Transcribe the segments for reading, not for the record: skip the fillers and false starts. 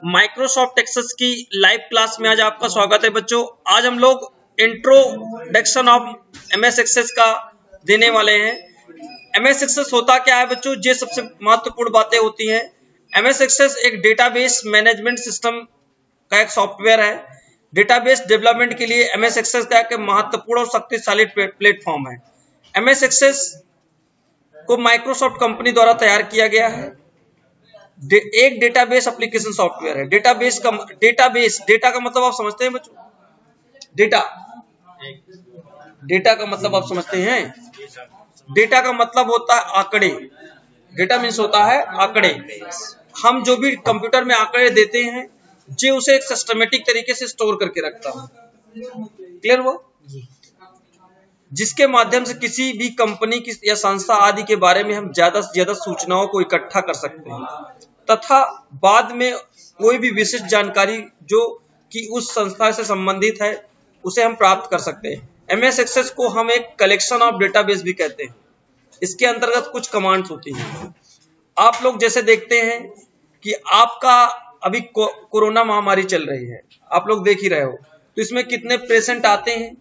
Microsoft access की live class में आज आपका स्वागत है बच्चों। आज हम लोग इंट्रोडक्शन ऑफ एमएस एक्सेस का देने वाले हैं। एमएस एक्सेस होता क्या है बच्चों, ये सबसे महत्वपूर्ण बातें होती हैं। एमएस एक्सेस एक डेटाबेस मैनेजमेंट सिस्टम का एक सॉफ्टवेयर है। डेटाबेस डेवलपमेंट के लिए एमएस एक्सेस का एक महत्वपूर्ण और शक्तिशाली प्लेटफॉर्म है। एमएस एक्सेस को माइक्रोसॉफ्ट कंपनी द्वारा तैयार किया गया है। एक डेटाबेस एप्लीकेशन सॉफ्टवेयर है। डेटा का मतलब आप समझते हैं बच्चों? डेटा का मतलब आप समझते हैं? डेटा का मतलब होता है आंकड़े। डेटा मीन्स होता है आंकड़े। हम जो भी कंप्यूटर में आंकड़े देते हैं जो उसे एक सिस्टमेटिक तरीके से स्टोर करके रखता है। क्लियर हुआ? जिसके माध्यम से किसी भी कंपनी की या संस्था आदि के बारे में हम ज्यादा से ज्यादा सूचनाओं को इकट्ठा कर सकते हैं तथा बाद में कोई भी विशिष्ट जानकारी जो कि उस संस्था से संबंधित है उसे हम प्राप्त कर सकते हैं। एमएस एक्सेस को हम एक कलेक्शन ऑफ डेटाबेस भी कहते हैं। इसके अंतर्गत कुछ कमांड्स होती हैं। आप लोग जैसे देखते हैं कि आपका अभी कोरोना महामारी चल रही है, आप लोग देख ही रहे हो, तो इसमें कितने पेशेंट आते हैं,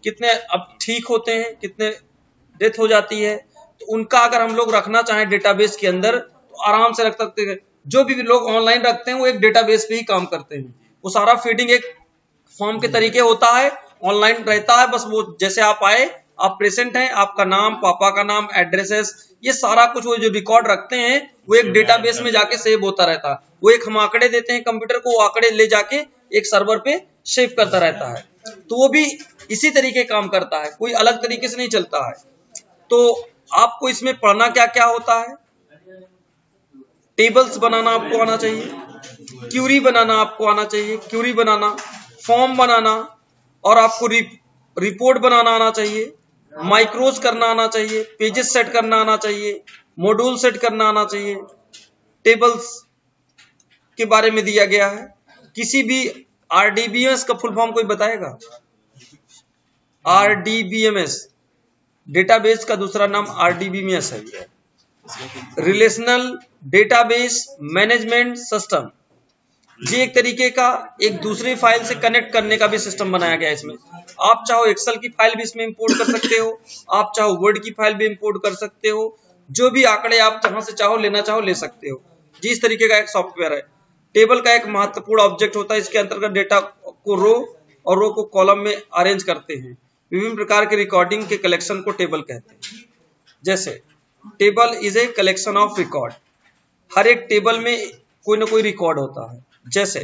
कितने अब ठीक होते हैं, कितने डेथ हो जाती है। तो उनका अगर हम लोग रखना चाहें डेटाबेस के अंदर तो आराम से रख सकते हैं। जो भी लोग ऑनलाइन रखते हैं वो एक डेटाबेस पे ही काम करते हैं। वो सारा फीडिंग एक फॉर्म के तरीके होता है, ऑनलाइन रहता है। बस वो जैसे आप आए, आप पेशेंट हैं, आपका नाम, पापा का नाम, एड्रेसेस, ये सारा कुछ वो जो रिकॉर्ड रखते हैं वो एक डेटाबेस में जाके सेव होता रहता है। वो एक हम आंकड़े देते हैं कंप्यूटर को, वो आंकड़े ले जाके एक सर्वर पे सेव करता रहता है। तो वो भी इसी तरीके काम करता है, कोई अलग तरीके से नहीं चलता है। तो आपको इसमें पढ़ना क्या क्या होता है? टेबल्स बनाना आपको आना चाहिए, क्यूरी बनाना आपको आना चाहिए, क्यूरी बनाना, फॉर्म बनाना, और आपको रिपोर्ट बनाना आना चाहिए, माइक्रोज करना आना चाहिए, पेजेस सेट करना आना चाहिए, मॉड्यूल सेट करना आना चाहिए। टेबल्स के बारे में दिया गया है। किसी भी आरडीबीएमएस का फुल फॉर्म कोई बताएगा? आरडीबीएमएस डेटाबेस का दूसरा नाम आरडीबीएमएस है। Relational database management system. ये एक तरीके का एक दूसरी फाइल से कनेक्ट करने का भी सिस्टम बनाया गया है। इसमें आप चाहो एक्सेल की फाइल भी इसमें इंपोर्ट कर सकते हो, आप चाहो वर्ड की फाइल भी इंपोर्ट कर सकते हो, जो भी आंकड़े आप जहां से चाहो लेना चाहो ले सकते हो। जिस तरीके का एक सॉफ्टवेयर है। टेबल का एक महत्वपूर्ण ऑब्जेक्ट होता है। इसके अंतर्गत डेटा को रो और रो को कॉलम में अरेंज करते हैं। विभिन्न प्रकार के रिकॉर्डिंग के कलेक्शन को टेबल कहते हैं। जैसे table is a collection of record. हर एक टेबल में कोई ना कोई रिकॉर्ड होता है। जैसे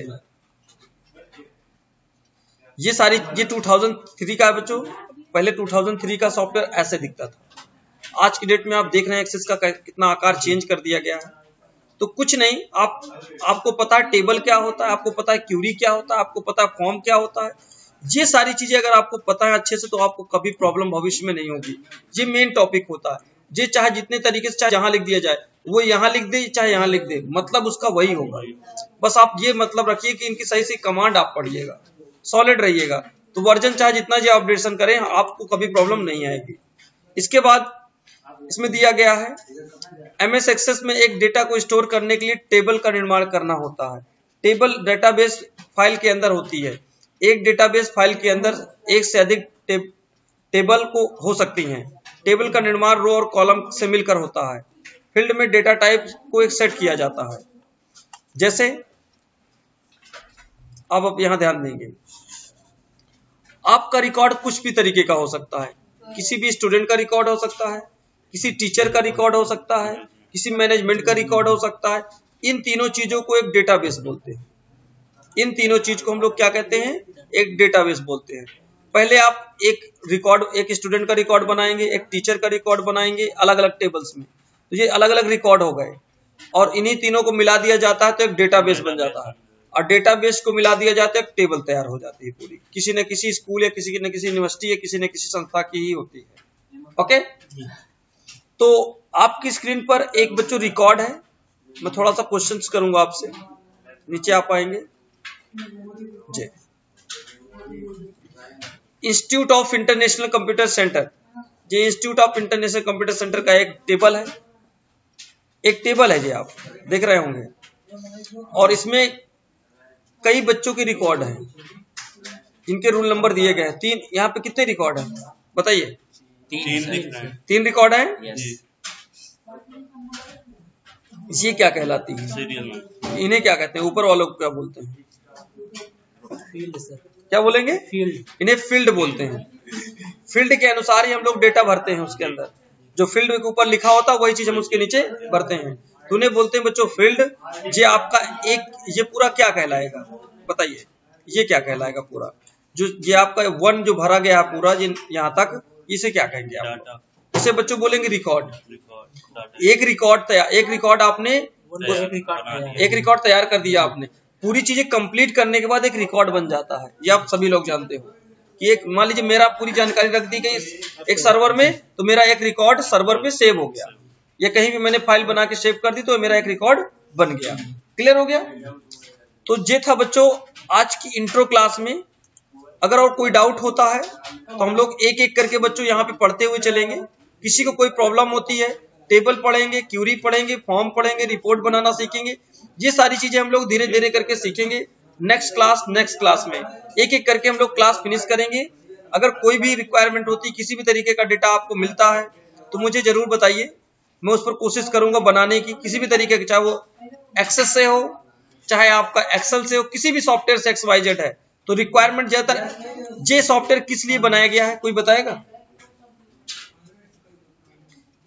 ये 2003 का है बच्चों। पहले 2003 का सॉफ्टवेयर ऐसे दिखता था। आज की डेट में आप देख रहे हैं एक्सेस का कितना आकार चेंज कर दिया गया है। तो कुछ नहीं, आपको पता है टेबल क्या होता है, आपको पता है क्यूरी क्या होता है, आपको पता है फॉर्म क्या होता है। ये सारी चीजें अगर आपको पता है अच्छे से तो आपको कभी प्रॉब्लम भविष्य में नहीं होगी। ये मेन टॉपिक होता है। ये चाहे जितने तरीके से चाहे जहां लिख दिया जाए, वो यहाँ लिख दे चाहे यहाँ लिख दे, मतलब उसका वही होगा। बस आप ये मतलब रखिए कि इनकी सही से कमांड आप पढ़िएगा, सॉलिड रहिएगा, तो वर्जन चाहे जितना जी अपडेशन करें आपको कभी प्रॉब्लम नहीं आएगी। इसके बाद इसमें दिया गया है एमएस एक्सेस में एक डेटा को स्टोर करने के लिए टेबल का निर्माण करना होता है। टेबल डेटाबेस फाइल के अंदर होती है। एक डेटाबेस फाइल के अंदर एक से अधिक टेबल को हो सकती हैं। टेबल का निर्माण रो और कॉलम से मिलकर होता है। फील्ड में डेटा टाइप को एक सेट किया जाता है। जैसे अब आप यहां ध्यान देंगे, आपका रिकॉर्ड कुछ भी तरीके का हो सकता है। किसी भी स्टूडेंट का रिकॉर्ड हो सकता है, किसी टीचर का रिकॉर्ड हो सकता है, किसी मैनेजमेंट का रिकॉर्ड हो सकता है। इन तीनों चीजों को एक डेटाबेस बोलते हैं। इन तीनों चीज को हम लोग क्या कहते हैं? एक डेटाबेस बोलते हैं। पहले आप एक स्टूडेंट का रिकॉर्ड बनाएंगे, एक टीचर का रिकॉर्ड बनाएंगे अलग अलग टेबल्स में। तो ये अलग अलग रिकॉर्ड हो गए और इन्हीं तीनों को मिला दिया जाता है तो एक डेटाबेस बन जाता है। और डेटाबेस को मिला दिया जाता है एक टेबल तैयार हो जाती है पूरी। किसी न किसी स्कूल या किसी न किसी यूनिवर्सिटी या किसी न किसी संस्था की ही होती है। ओके, तो आपकी स्क्रीन पर एक बच्चों रिकॉर्ड है। मैं थोड़ा सा क्वेश्चंस करूंगा आपसे, नीचे आप आएंगे जी। Institute of international computer centre, ये institute of international computer centre का एक टेबल है। एक टेबल है जी, आप देख रहे होंगे। और इसमें कई बच्चों के रिकॉर्ड हैं, इनके रूल नंबर दिए गए हैं। 3 यहाँ पे कितने रिकॉर्ड हैं बताइए? 3 रिकॉर्ड हैं। ये क्या कहलाती है? इन्हें क्या कहते हैं? ऊपर वालों को क्या बोलते हैं? Field sir. क्या बोलेंगे? फील्ड। इन्हें फील्ड बोलते हैं। फील्ड के अनुसार ही हम लोग डेटा भरते हैं, उसके अंदर जो फील्ड के ऊपर लिखा होता है वही चीज हम उसके नीचे भरते हैं। तो उन्हें बोलते हैं बच्चों फील्ड। ये आपका ये पूरा क्या कहलाएगा बताइए? ये क्या कहलाएगा पूरा? जो ये आपका 1 जो भरा गया पूरा यहाँ तक, इसे क्या कहेंगे आप? इसे बच्चों बोलेंगे रिकॉर्ड। एक रिकॉर्ड आपने एक रिकॉर्ड तैयार कर दिया आपने। पूरी चीजें कंप्लीट करने के बाद एक रिकॉर्ड बन जाता है। ये आप सभी लोग जानते हो कि एक मान लीजिए मेरा पूरी जानकारी रख दी गई एक सर्वर में, तो मेरा एक रिकॉर्ड सर्वर पे सेव हो गया, या कहीं भी मैंने फाइल बना के सेव कर दी तो मेरा एक रिकॉर्ड बन गया। क्लियर हो गया? तो ये था बच्चों आज की इंट्रो क्लास में। अगर और कोई डाउट होता है तो हम लोग एक एक करके बच्चों यहाँ पे पढ़ते हुए चलेंगे। किसी को कोई प्रॉब्लम होती है, टेबल पढ़ेंगे, क्यूरी पढ़ेंगे, फॉर्म पढ़ेंगे, रिपोर्ट बनाना सीखेंगे। ये सारी चीजें हम लोग धीरे धीरे करके सीखेंगे। नेक्स्ट क्लास में एक एक करके हम लोग क्लास फिनिश करेंगे। अगर कोई भी रिक्वायरमेंट होती, किसी भी तरीके का डेटा आपको मिलता है तो मुझे जरूर बताइए, मैं उस पर कोशिश करूंगा बनाने की, किसी भी तरीके की, चाहे वो एक्सेस से हो, चाहे आपका एक्सेल से हो, किसी भी सॉफ्टवेयर से XYZ है। तो रिक्वायरमेंट ज्यादातर ये सॉफ्टवेयर किस लिए बनाया गया है, कोई बताएगा?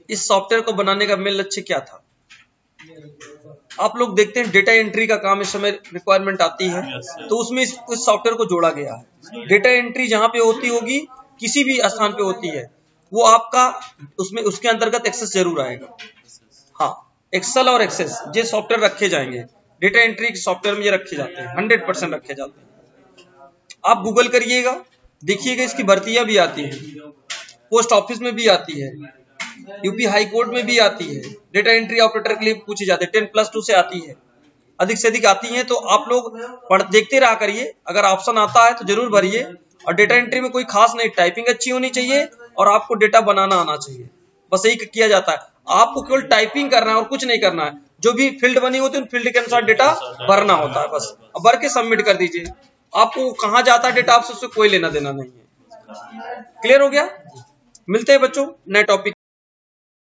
इस सॉफ्टवेयर को बनाने का मेन लक्ष्य क्या था? आप लोग देखते हैं डेटा एंट्री का काम इस समय रिक्वायरमेंट आती है, तो उसमें इस सॉफ्टवेयर को जोड़ा गया है। डेटा एंट्री जहां पे होती होगी, किसी भी स्थान पे होती है, वो आपका उसमें उसके अंतर्गत एक्सेस जरूर आएगा। हाँ, एक्सेल और एक्सेस ये सॉफ्टवेयर रखे जाएंगे, डेटा एंट्री के सॉफ्टवेयर में ये रखे जाते हैं, 100% रखे जाते हैं। आप गूगल करिएगा, देखिएगा, इसकी भर्तियां भी आती है, पोस्ट ऑफिस में भी आती है, यूपी हाई कोर्ट में भी आती है। डेटा एंट्री ऑपरेटर के लिए पूछी जाती है, 10+2 से आती है, अधिक से अधिक आती है। तो आप लोग देखते रहा करिए, अगर ऑप्शन आता है तो जरूर भरिए। और डेटा एंट्री में कोई खास नहीं, टाइपिंग अच्छी होनी चाहिए और आपको डेटा बनाना आना चाहिए, बस यही किया जाता है। आपको केवल टाइपिंग करना है और कुछ नहीं करना है। जो भी फील्ड बनी होती है उन फील्ड के अनुसार डेटा भरना होता है, बस भर के सबमिट कर दीजिए। आपको कहाँ जाता है डेटा, आपसे उससे कोई लेना देना नहीं है। क्लियर हो गया? मिलते हैं बच्चों नए टॉपिक।